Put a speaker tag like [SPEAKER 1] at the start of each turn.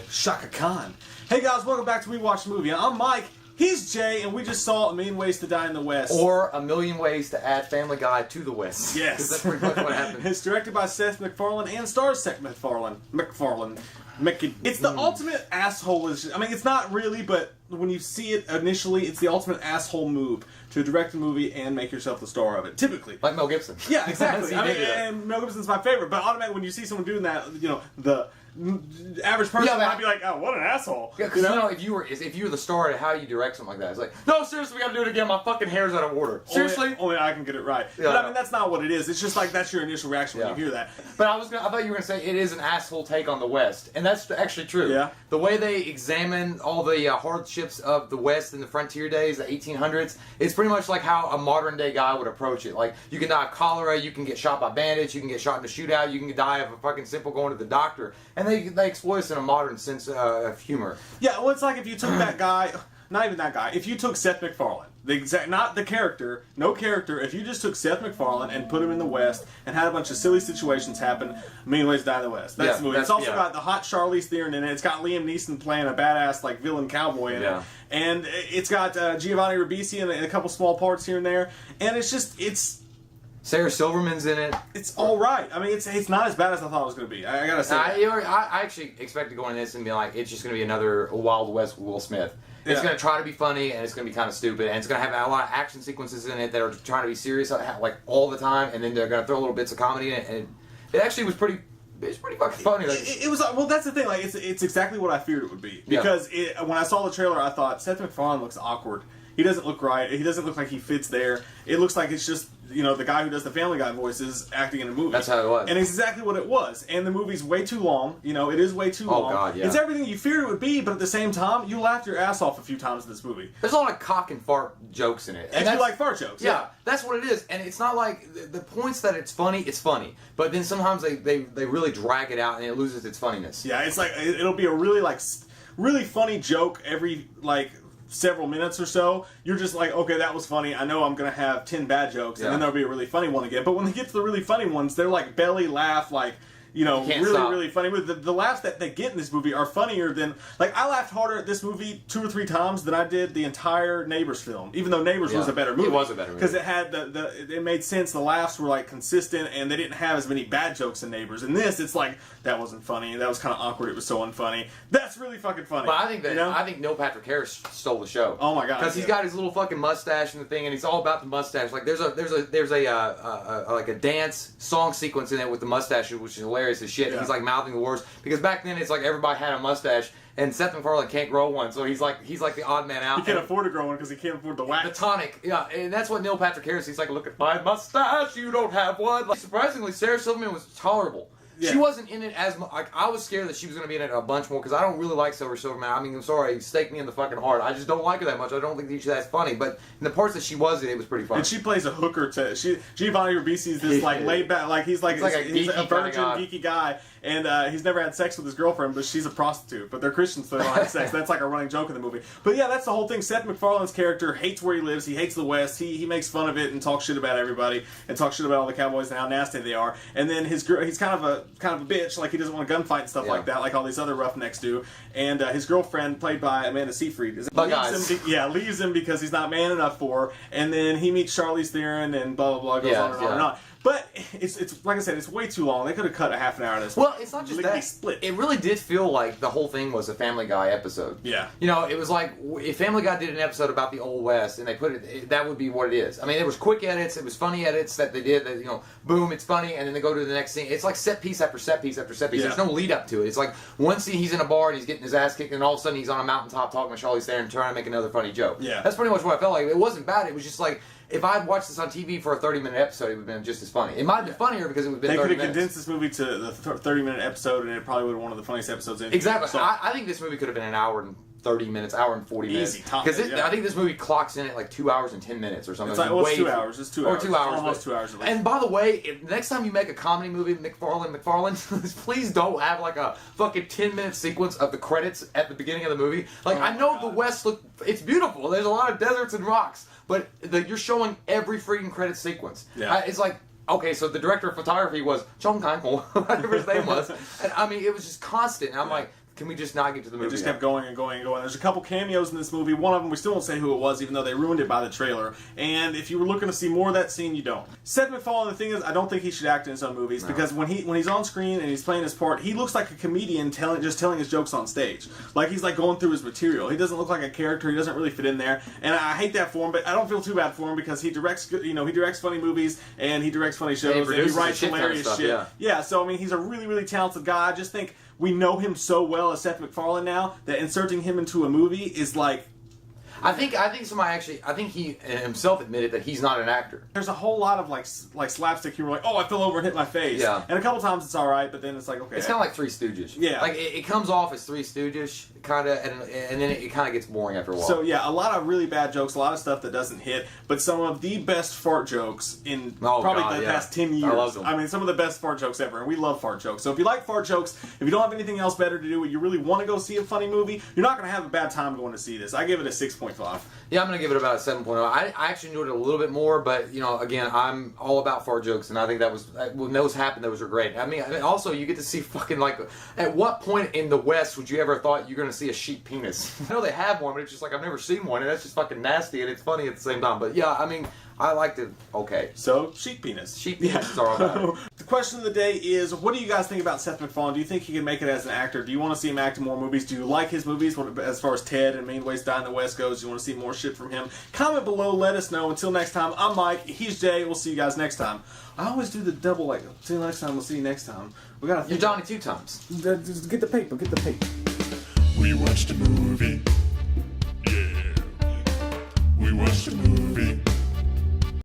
[SPEAKER 1] Shaka Khan. Hey guys, welcome back to We Watch the Movie. I'm Mike, he's Jay, and we just saw A Million Ways to Die in the West.
[SPEAKER 2] Or A Million Ways to Add Family Guy to the West.
[SPEAKER 1] Yes.
[SPEAKER 2] Because that's pretty much what happened.
[SPEAKER 1] It's directed by Seth MacFarlane and stars Seth MacFarlane. It's the ultimate asshole. I mean, it's not really, but when you see it initially, it's the ultimate asshole move to direct a movie and make yourself the star of it. Typically,
[SPEAKER 2] like Mel Gibson.
[SPEAKER 1] Yeah, exactly. And Mel Gibson's my favorite. But automatically, when you see someone doing that, you know, the average person might be like, "Oh, what an asshole!"
[SPEAKER 2] Yeah, because you know, if you were the star, how you direct something like that, it's like, no, seriously, we got to do it again. My fucking hair's out of order. Seriously,
[SPEAKER 1] only I can get it right.
[SPEAKER 2] Yeah,
[SPEAKER 1] but I mean, that's not what it is. It's just like that's your initial reaction when you hear that.
[SPEAKER 2] But I thought you were gonna say it is an asshole take on the West, and that's actually true.
[SPEAKER 1] Yeah.
[SPEAKER 2] The way they examine all the hardships of the West in the frontier days, the 1800s, it's pretty much like how a modern day guy would approach it. Like, you can die of cholera, you can get shot by bandits, you can get shot in a shootout, you can die of a fucking simple going to the doctor, and they exploit us in a modern sense of humor.
[SPEAKER 1] Yeah, well, it's like if you took that guy, not even that guy, if you took Seth MacFarlane, not the character, no character, if you just took Seth MacFarlane and put him in the West and had a bunch of silly situations happen, A Million Ways to Die in the West. That's the movie. It's also got the hot Charlize Theron in it. It's got Liam Neeson playing a badass, like, villain cowboy in it. And it's got Giovanni Ribisi in a couple small parts here and there. And it's just,
[SPEAKER 2] Sarah Silverman's in it.
[SPEAKER 1] It's all right. I mean, it's not as bad as I thought it was going to be. I gotta say.
[SPEAKER 2] I actually expected going in this and be like, it's just going to be another Wild West Will Smith. It's going to try to be funny, and it's going to be kind of stupid, and it's going to have a lot of action sequences in it that are trying to be serious, like, all the time, and then they're going to throw little bits of comedy in it, and it actually was pretty fucking funny. Like,
[SPEAKER 1] it was, well, that's the thing. Like, it's exactly what I feared it would be. Because when I saw the trailer, I thought, Seth MacFarlane looks awkward. He doesn't look right. He doesn't look like he fits there. It looks like it's just, you know, the guy who does the Family Guy voices acting in a movie.
[SPEAKER 2] That's how it was.
[SPEAKER 1] And it's exactly what it was. And the movie's way too long. You know, it is way too long.
[SPEAKER 2] Oh, God, yeah.
[SPEAKER 1] It's everything you feared it would be, but at the same time, you laughed your ass off a few times in this movie.
[SPEAKER 2] There's a lot of cock and fart jokes in it.
[SPEAKER 1] And you like fart jokes.
[SPEAKER 2] Yeah, that's what it is. And it's not like, the points that it's funny. But then sometimes they really drag it out and it loses its funniness.
[SPEAKER 1] Yeah, it's like, it'll be a really funny joke every, like, several minutes or so. You're just like, okay, that was funny. I know I'm going to have 10 bad jokes, and then there'll be a really funny one again. But when they get to the really funny ones, they're like belly laugh, like, you know, really funny. The laughs that they get in this movie are funnier than, like, I laughed harder at this movie 2 or 3 times than I did the entire Neighbors film. Even though Neighbors was a better movie.
[SPEAKER 2] It was a better movie.
[SPEAKER 1] Because it had it made sense. The laughs were, like, consistent, and they didn't have as many bad jokes in Neighbors. In this, it's like, that wasn't funny. That was kind of awkward. It was so unfunny. That's really fucking funny.
[SPEAKER 2] But I think I think Neil Patrick Harris stole the show.
[SPEAKER 1] Oh my God!
[SPEAKER 2] Because he's got his little fucking mustache and the thing, and he's all about the mustache. Like there's a dance song sequence in it with the mustache, which is hilarious as shit. Yeah. He's like mouthing the words because back then it's like everybody had a mustache. And Seth MacFarlane can't grow one, so he's like the odd man out.
[SPEAKER 1] He can't afford to grow one because he can't afford the wax.
[SPEAKER 2] The tonic, yeah, and that's what Neil Patrick Harris. He's like, look at my mustache, you don't have one. Like, surprisingly, Sarah Silverman was tolerable. Yeah. She wasn't in it as much. Like, I was scared that she was going to be in it a bunch more because I don't really like Sarah Silverman. I mean, I'm sorry, stake me in the fucking heart. I just don't like her that much. I don't think she's that funny. But in the parts that she was in, it was pretty funny.
[SPEAKER 1] And she plays a hooker to Giovanni Ribisi is this like laid back, like he's a virgin, geeky guy, and he's never had sex with his girlfriend, but she's a prostitute. But they're Christians, so they don't have sex. That's like a running joke in the movie. But yeah, that's the whole thing. Seth MacFarlane's character hates where he lives. He hates the West. He makes fun of it and talks shit about everybody and talks shit about all the cowboys and how nasty they are. And then his girl, he's kind of a bitch. Like, he doesn't want to gunfight and stuff like that, like all these other roughnecks do. And his girlfriend, played by Amanda Seyfried, leaves him because he's not man enough for her. And then he meets Charlize Theron and blah, blah, blah, goes on and on and on. But it's like I said, it's way too long. They could have cut a half an hour of this.
[SPEAKER 2] Well, it's not just that.
[SPEAKER 1] Split.
[SPEAKER 2] It really did feel like the whole thing was a Family Guy episode.
[SPEAKER 1] Yeah.
[SPEAKER 2] You know, it was like if Family Guy did an episode about the Old West and they put it, that would be what it is. I mean, there was quick edits, it was funny edits that they did. That, you know, boom, it's funny, and then they go to the next scene. It's like set piece after set piece after set piece. Yeah. There's no lead up to it. It's like one scene he's in a bar and he's getting his ass kicked, and all of a sudden he's on a mountaintop talking to Charlize Theron and trying to make another funny joke.
[SPEAKER 1] Yeah.
[SPEAKER 2] That's pretty much what I felt like. It wasn't bad. It was just like, if I'd watched this on TV for a 30-minute episode, it would have been just as funny. It might have been funnier because it would have been 30 minutes. They could have condensed
[SPEAKER 1] this movie to the 30-minute episode, and it probably would have been one of the funniest episodes in
[SPEAKER 2] Exactly. So, I think this movie could have been an hour and 30 minutes, hour and 40 minutes. Because I think this movie clocks in at like 2 hours and 10 minutes or something.
[SPEAKER 1] It's like, well, it's 2 hours. It's 2 hours.
[SPEAKER 2] Or 2 hours.
[SPEAKER 1] Almost 2 hours at least.
[SPEAKER 2] And by the way, if next time you make a comedy movie, MacFarlane, please don't have like a fucking 10-minute sequence of the credits at the beginning of the movie. Like, I know the West it's beautiful. There's a lot of deserts and rocks. But you're showing every freaking credit sequence.
[SPEAKER 1] Yeah.
[SPEAKER 2] It's like, okay, so the director of photography was Chong Kang-ho, whatever his name was. And I mean, it was just constant. And I'm like, can we just not get to the movie?
[SPEAKER 1] It just kept going and going and going. There's a couple cameos in this movie. One of them, we still won't say who it was, even though they ruined it by the trailer. And if you were looking to see more of that scene, you don't. Seth MacFarlane, the thing is, I don't think he should act in his own movies because when he's on screen and he's playing his part, he looks like a comedian just telling his jokes on stage. Like he's like going through his material. He doesn't look like a character. He doesn't really fit in there. And I hate that for him, but I don't feel too bad for him because he directs, he directs funny movies and he directs funny shows and he writes hilarious shit. Yeah, so I mean, he's a really, really talented guy. I just think we know him so well as Seth MacFarlane now that inserting him into a movie is like.
[SPEAKER 2] I think he himself admitted that he's not an actor.
[SPEAKER 1] There's a whole lot of like slapstick humor, like, oh, I fell over and hit my face.
[SPEAKER 2] Yeah.
[SPEAKER 1] And a couple times it's all right, but then it's like, okay.
[SPEAKER 2] It's kind of like Three Stooges.
[SPEAKER 1] Yeah.
[SPEAKER 2] Like it comes off as Three Stooges, kind of, and then it kind of gets boring after a while.
[SPEAKER 1] So yeah, a lot of really bad jokes, a lot of stuff that doesn't hit, but some of the best fart jokes in probably the past 10 years.
[SPEAKER 2] I love them.
[SPEAKER 1] I mean, some of the best fart jokes ever, and we love fart jokes. So if you like fart jokes, if you don't have anything else better to do, and you really want to go see a funny movie, you're not going to have a bad time going to see this. I give it a 6.5.
[SPEAKER 2] Yeah, I'm going to give it about a 7.0. I actually enjoyed it a little bit more, but, again, I'm all about fart jokes, and I think that was, when those happened, those were great. I mean, also, you get to see fucking, like, at what point in the West would you ever thought you're going to see a sheep penis? I know they have one, but it's just like, I've never seen one, and that's just fucking nasty, and it's funny at the same time. But, yeah, I mean, I liked it okay.
[SPEAKER 1] So, sheep penis.
[SPEAKER 2] Sheep penises are all about it.
[SPEAKER 1] The question of the day is, what do you guys think about Seth MacFarlane? Do you think he can make it as an actor? Do you want to see him act in more movies? Do you like his movies as far as Ted and Main Ways Die in the West goes? Do you want to see more shit from him? Comment below, let us know. Until next time, I'm Mike, he's Jay, we'll see you guys next time. I always do the double, like, see you next time, we'll see you next time. We gotta
[SPEAKER 2] You're Johnny 2 times.
[SPEAKER 1] Just get the paper, get the paper.
[SPEAKER 3] We watched a movie. Yeah. We watched a movie.